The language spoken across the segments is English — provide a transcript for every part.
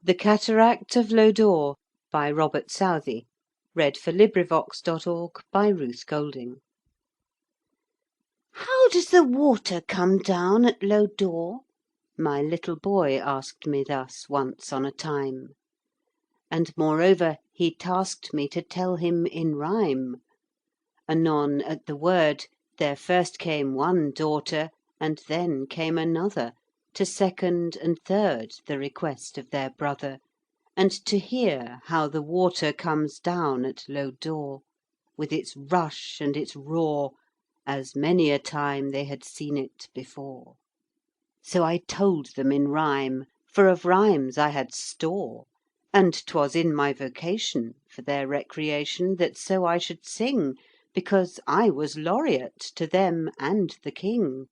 The Cataract of Lodore, by Robert Southey. LibriVox. "How does the water come down at Lodore?" my little boy asked me thus once on a time. And moreover he tasked me to tell him in rhyme. Anon at the word there first came one daughter, and then came another, to second and third the request of their brother, and to hear how the water comes down at Lodore, with its rush and its roar, as many a time they had seen it before. So I told them in rhyme, for of rhymes I had store, and 'twas in my vocation, for their recreation, that so I should sing, because I was laureate to them and the King.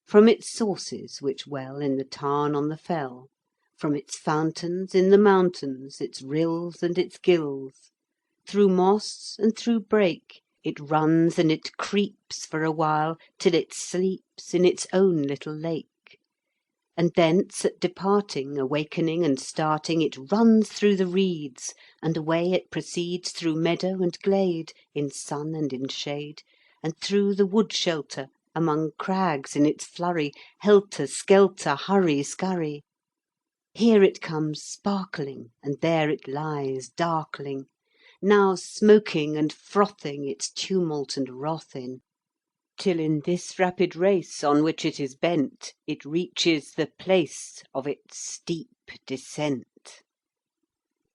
From its sources which well in the tarn on the fell, from its fountains in the mountains, its rills and its gills, through moss and through brake, it runs and it creeps for a while, till it sleeps in its own little lake. And thence at departing, awakening and starting, it runs through the reeds, and away it proceeds through meadow and glade, in sun and in shade, and through the wood shelter, among crags in its flurry, helter skelter, hurry scurry. Here it comes sparkling, and there it lies darkling, now smoking and frothing its tumult and wrath in, till in this rapid race on which it is bent, it reaches the place of its steep descent.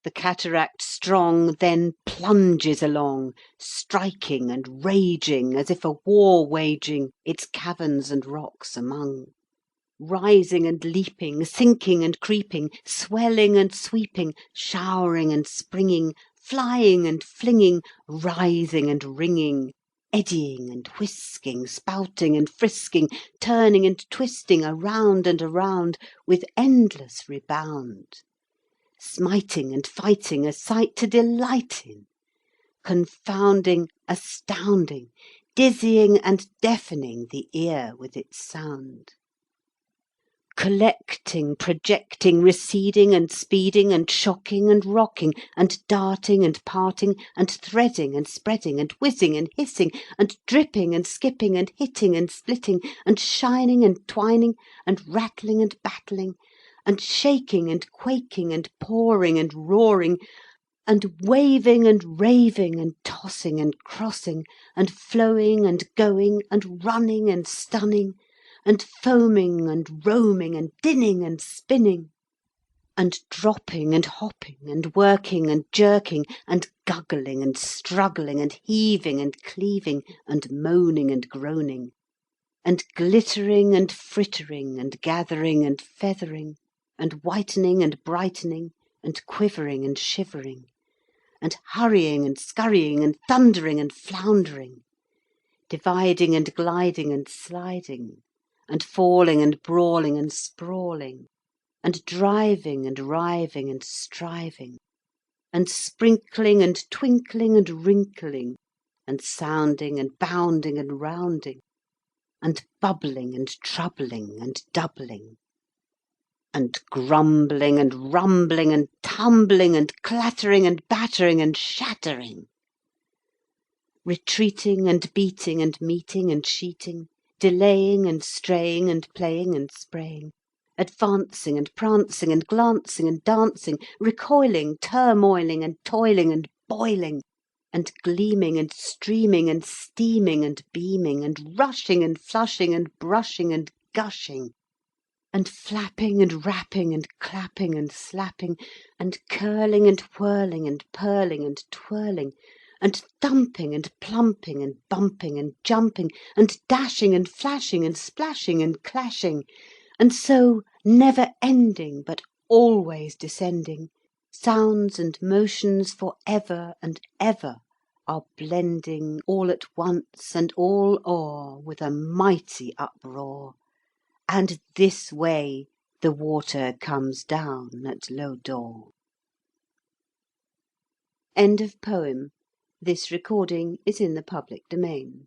The cataract strong then plunges along, striking and raging, as if a war waging, its caverns and rocks among, rising and leaping, sinking and creeping, swelling and sweeping, showering and springing, flying and flinging, writhing and ringing, eddying and whisking, spouting and frisking, turning and twisting around and around, with endless rebound, smiting and fighting, a sight to delight in, confounding, astounding, dizzying and deafening the ear with its sound, collecting, projecting, receding and speeding and shocking and rocking, and darting and parting, and threading and spreading, and whizzing and hissing, and dripping and skipping, and hitting and splitting, and shining and twining, and rattling and battling, and shaking and quaking, and pouring and roaring, and waving and raving, and tossing and crossing, and flowing and going, and running and stunning, and foaming and roaming, and dinning and spinning, and dropping and hopping, and working and jerking, and guggling and struggling, and heaving and cleaving, and moaning and groaning, and glittering and frittering, and gathering and feathering, and whitening and brightening, and quivering and shivering, and hurrying and scurrying, and thundering and floundering, dividing and gliding and sliding, and falling and brawling and sprawling, and driving and riving and striving, and sprinkling and twinkling and wrinkling, and sounding and bounding and rounding, and bubbling and troubling and doubling, and grumbling and rumbling and tumbling and clattering and battering and shattering, retreating and beating and meeting and sheeting, delaying and straying and playing and spraying, advancing and prancing and glancing and dancing, recoiling, turmoiling and toiling and boiling, and gleaming and streaming and steaming and beaming, and rushing and flushing and brushing and gushing, and flapping and rapping and clapping and slapping, and curling and whirling and purling and twirling, and thumping and plumping and bumping and jumping, and dashing and flashing and splashing and clashing, and so never ending, but always descending, sounds and motions for ever and ever are blending all at once and all o'er with a mighty uproar, and this way the water comes down at Lodore. End of poem. This recording is in the public domain.